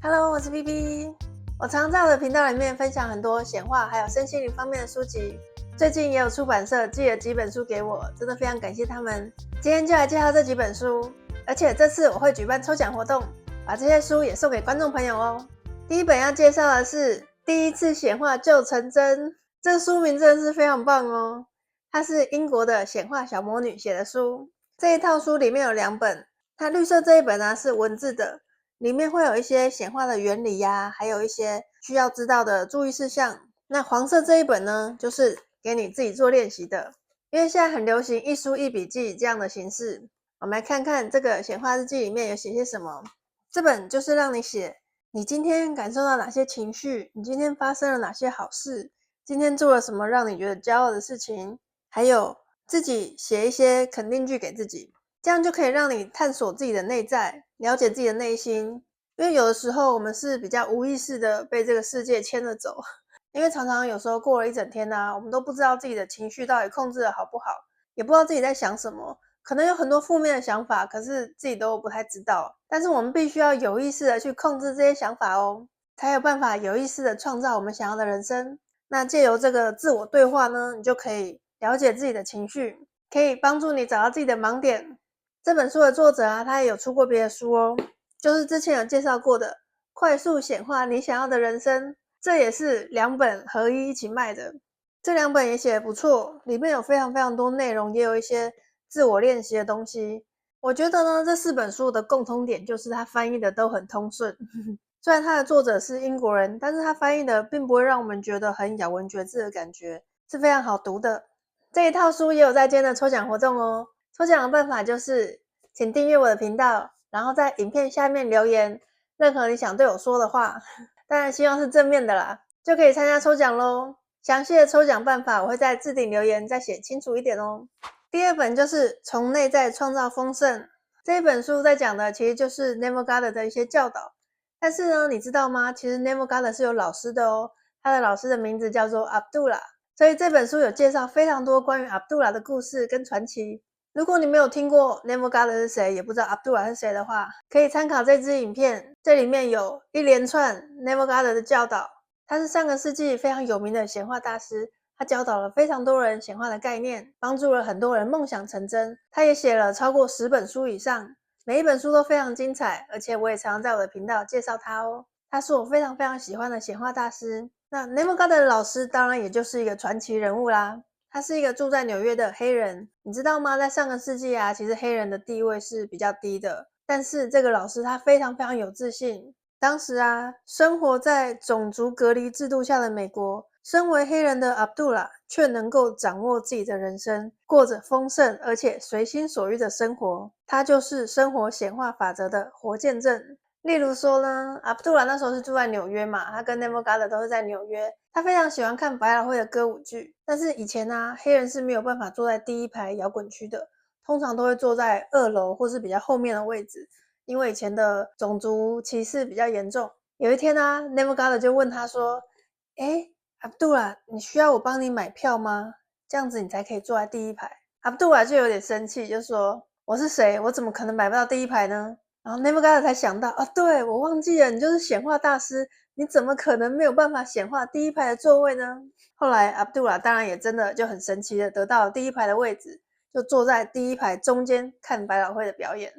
Hello，我是 BB。我常在我的频道里面分享很多显化还有身心灵方面的书籍，最近也有出版社寄了几本书给我，真的非常感谢他们。今天就来介绍这几本书，而且这次我会举办抽奖活动，把这些书也送给观众朋友哦。第一本要介绍的是《第一次显化就成真》，这个书名真的是非常棒哦。它是英国的显化小魔女写的书，这一套书里面有2本，它绿色这一本呢是文字的，里面会有一些显化的原理呀，还有一些需要知道的注意事项。那黄色这一本呢，就是给你自己做练习的，因为现在很流行一书一笔记这样的形式。我们来看看这个显化日记里面有写些什么。这本就是让你写你今天感受到哪些情绪，你今天发生了哪些好事，今天做了什么让你觉得骄傲的事情，还有自己写一些肯定句给自己，这样就可以让你探索自己的内在，了解自己的内心。因为有的时候我们是比较无意识的被这个世界牵着走，因为常常有时候过了一整天我们都不知道自己的情绪到底控制的好不好，也不知道自己在想什么，可能有很多负面的想法，可是自己都不太知道。但是我们必须要有意识的去控制这些想法哦，才有办法有意识的创造我们想要的人生。那借由这个自我对话呢，你就可以了解自己的情绪，可以帮助你找到自己的盲点。这本书的作者他也有出过别的书哦，就是之前有介绍过的《快速显化你想要的人生》，这也是2本合一起卖的。这2本也写得不错，里面有非常非常多内容，也有一些自我练习的东西。我觉得呢，这4本书的共通点就是它翻译的都很通顺。虽然它的作者是英国人，但是他翻译的并不会让我们觉得很咬文嚼字的感觉，是非常好读的。这一套书也有在今天的抽奖活动哦。抽奖的办法就是请订阅我的频道，然后在影片下面留言任何你想对我说的话，当然希望是正面的啦，就可以参加抽奖咯。详细的抽奖办法我会在置顶留言再写清楚一点哦。第2本就是从内在创造丰盛，这一本书在讲的其实就是 Neville Goddard 的一些教导。但是呢，你知道吗？其实 Neville Goddard 是有老师的哦，他的老师的名字叫做 Abdullah， 所以这本书有介绍非常多关于 Abdullah 的故事跟传奇。如果你没有听过 Neville Goddard 是谁，也不知道 Abdullah 是谁的话，可以参考这支影片，这里面有一连串 Neville Goddard 的教导。他是上个世纪非常有名的显化大师，他教导了非常多人显化的概念，帮助了很多人梦想成真。他也写了超过10本书以上，每一本书都非常精彩，而且我也常常在我的频道介绍他哦。他是我非常非常喜欢的显化大师。那 Neville Goddard 的老师当然也就是一个传奇人物啦。他是一个住在纽约的黑人，你知道吗？在上个世纪其实黑人的地位是比较低的，但是这个老师他非常非常有自信。当时生活在种族隔离制度下的美国，身为黑人的 Abdullah 却能够掌握自己的人生，过着丰盛而且随心所欲的生活。他就是生活显化法则的活见证。例如说呢，Abdullah 那时候是住在纽约嘛，他跟 Neville Goddard 都是在纽约。他非常喜欢看百老汇的歌舞剧，但是以前黑人是没有办法坐在第1排摇滚区的，通常都会坐在2楼或是比较后面的位置，因为以前的种族歧视比较严重。有一天Neville Goddard 就问他说Abdullah 你需要我帮你买票吗？这样子你才可以坐在第1排。Abdullah 就有点生气，就说我是谁？我怎么可能买不到第1排呢？然后 Neville Goddard 才想到对，我忘记了，你就是显化大师，你怎么可能没有办法显化第1排的座位呢？后来 Abdullah 当然也真的就很神奇的得到了第1排的位置，就坐在第1排中间看百老汇的表演。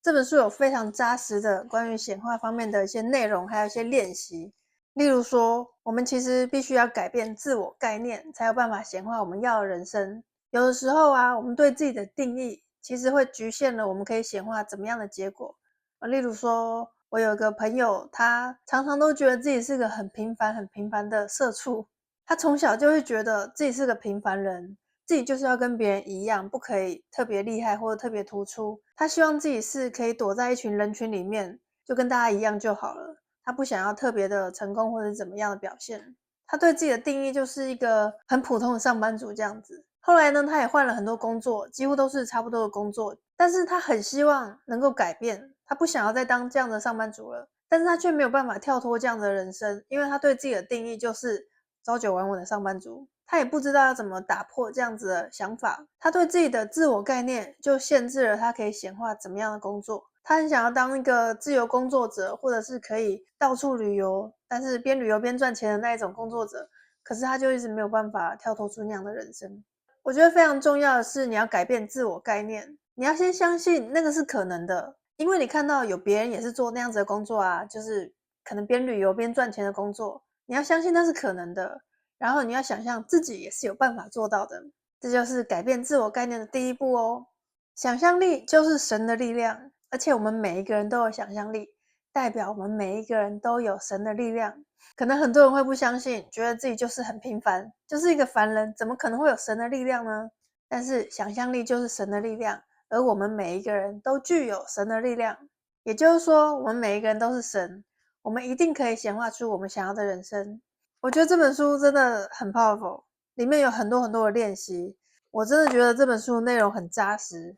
这本书有非常扎实的关于显化方面的一些内容，还有一些练习。例如说，我们其实必须要改变自我概念，才有办法显化我们要的人生。有的时候我们对自己的定义其实会局限了我们可以显化怎么样的结果。例如说，我有一个朋友，他常常都觉得自己是个很平凡的社畜。他从小就会觉得自己是个平凡人，自己就是要跟别人一样，不可以特别厉害或者特别突出。他希望自己是可以躲在一群人群里面，就跟大家一样就好了。他不想要特别的成功或者怎么样的表现。他对自己的定义就是一个很普通的上班族这样子。后来呢，他也换了很多工作，几乎都是差不多的工作，但是他很希望能够改变，他不想要再当这样的上班族了，但是他却没有办法跳脱这样的人生，因为他对自己的定义就是朝九晚五的上班族。他也不知道要怎么打破这样子的想法，他对自己的自我概念就限制了他可以显化怎么样的工作。他很想要当一个自由工作者，或者是可以到处旅游，但是边旅游边赚钱的那一种工作者，可是他就一直没有办法跳脱出那样的人生。我觉得非常重要的是，你要改变自我概念，你要先相信那个是可能的，因为你看到有别人也是做那样子的工作啊，就是可能边旅游边赚钱的工作，你要相信那是可能的，然后你要想象自己也是有办法做到的，这就是改变自我概念的第一步哦。想象力就是神的力量，而且我们每一个人都有想象力，代表我们每一个人都有神的力量。可能很多人会不相信，觉得自己就是很平凡，就是一个凡人，怎么可能会有神的力量呢？但是想象力就是神的力量，而我们每一个人都具有神的力量，也就是说，我们每一个人都是神，我们一定可以显化出我们想要的人生。我觉得这本书真的很 powerful， 里面有很多很多的练习，我真的觉得这本书内容很扎实，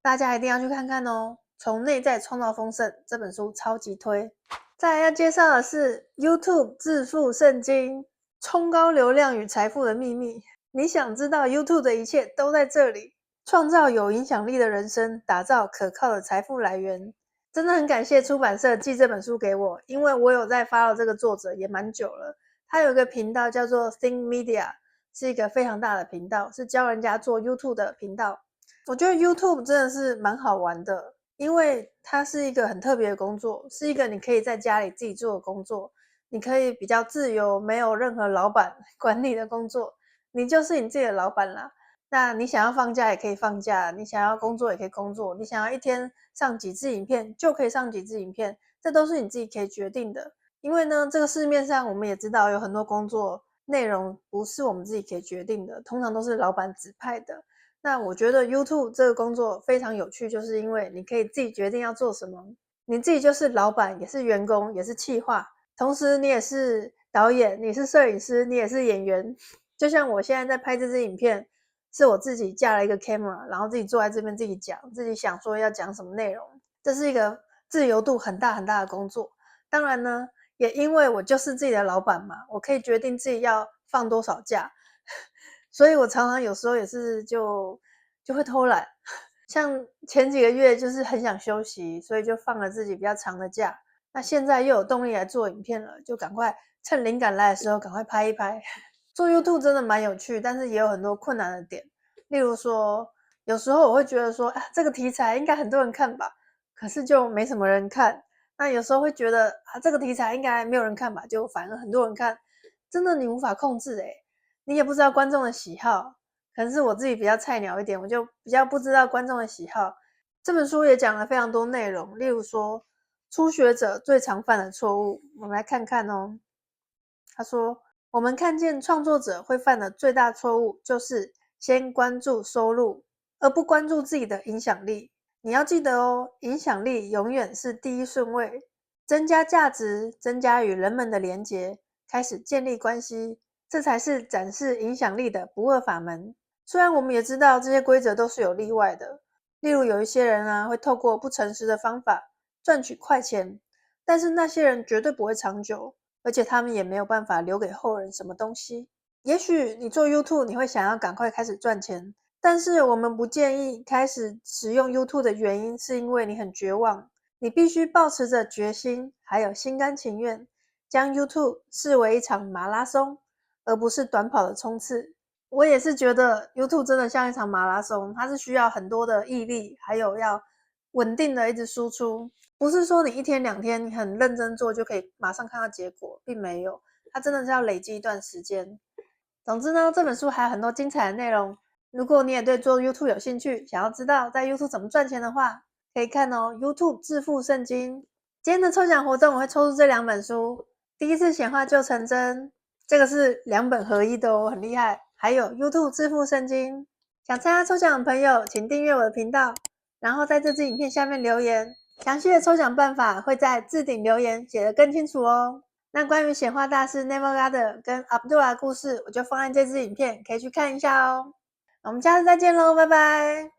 大家一定要去看看哦。从内在创造丰盛这本书超级推。再来要介绍的是 YouTube 致富圣经，冲高流量与财富的秘密。你想知道 YouTube 的一切都在这里，创造有影响力的人生，打造可靠的财富来源。真的很感谢出版社寄这本书给我，因为我有在 follow 这个作者也蛮久了。他有一个频道叫做 Think Media， 是一个非常大的频道，是教人家做 YouTube 的频道。我觉得 YouTube 真的是蛮好玩的，因为它是一个很特别的工作，是一个你可以在家里自己做的工作，你可以比较自由，没有任何老板管理的工作，你就是你自己的老板啦。那你想要放假也可以放假，你想要工作也可以工作，你想要一天上几支影片就可以上几支影片，这都是你自己可以决定的。因为呢，这个市面上我们也知道有很多工作内容不是我们自己可以决定的，通常都是老板指派的。那我觉得 YouTube 这个工作非常有趣，就是因为你可以自己决定要做什么，你自己就是老板，也是员工，也是企划，同时你也是导演，你是摄影师，你也是演员。就像我现在在拍这支影片，是我自己架了一个 camera， 然后自己坐在这边自己讲，自己想说要讲什么内容，这是一个自由度很大很大的工作。当然呢，也因为我就是自己的老板嘛，我可以决定自己要放多少假，所以我常常有时候也是就会偷懒，像前几个月就是很想休息，所以就放了自己比较长的假。那现在又有动力来做影片了，就赶快趁灵感来的时候赶快拍一拍。做 YouTube 真的蛮有趣，但是也有很多困难的点。例如说，有时候我会觉得说，这个题材应该很多人看吧，可是就没什么人看。那有时候会觉得这个题材应该没有人看吧，就反而很多人看。真的你无法控制你也不知道观众的喜好。可能是我自己比较菜鸟一点，我就比较不知道观众的喜好。这本书也讲了非常多内容，例如说初学者最常犯的错误，我们来看看哦。他说，我们看见创作者会犯的最大错误就是先关注收入，而不关注自己的影响力。你要记得哦，影响力永远是第一顺位。增加价值，增加与人们的连结，开始建立关系，这才是展示影响力的不二法门。虽然我们也知道这些规则都是有例外的，例如有一些人会透过不诚实的方法赚取快钱，但是那些人绝对不会长久，而且他们也没有办法留给后人什么东西。也许你做 YouTube 你会想要赶快开始赚钱，但是我们不建议开始使用 YouTube 的原因是因为你很绝望，你必须抱持着决心还有心甘情愿，将 YouTube 视为一场马拉松，而不是短跑的冲刺。我也是觉得 YouTube 真的像一场马拉松，它是需要很多的毅力，还有要稳定的一直输出，不是说你一天两天你很认真做就可以马上看到结果，并没有，它真的是要累积一段时间。总之呢，这本书还有很多精彩的内容，如果你也对做 YouTube 有兴趣，想要知道在 YouTube 怎么赚钱的话，可以看哦 YouTube 致富圣经。今天的抽奖活动我会抽出这2本书，第一次显化就成真，这个是2本合一的哦，很厉害。还有 YouTube 致富圣经。想参加抽奖的朋友请订阅我的频道，然后在这支影片下面留言，详细的抽奖办法会在置顶留言写得更清楚哦。那关于显化大师 Neville Goddard 跟 Abdullah 的故事，我就放在这支影片，可以去看一下哦。我们下次再见咯，拜拜。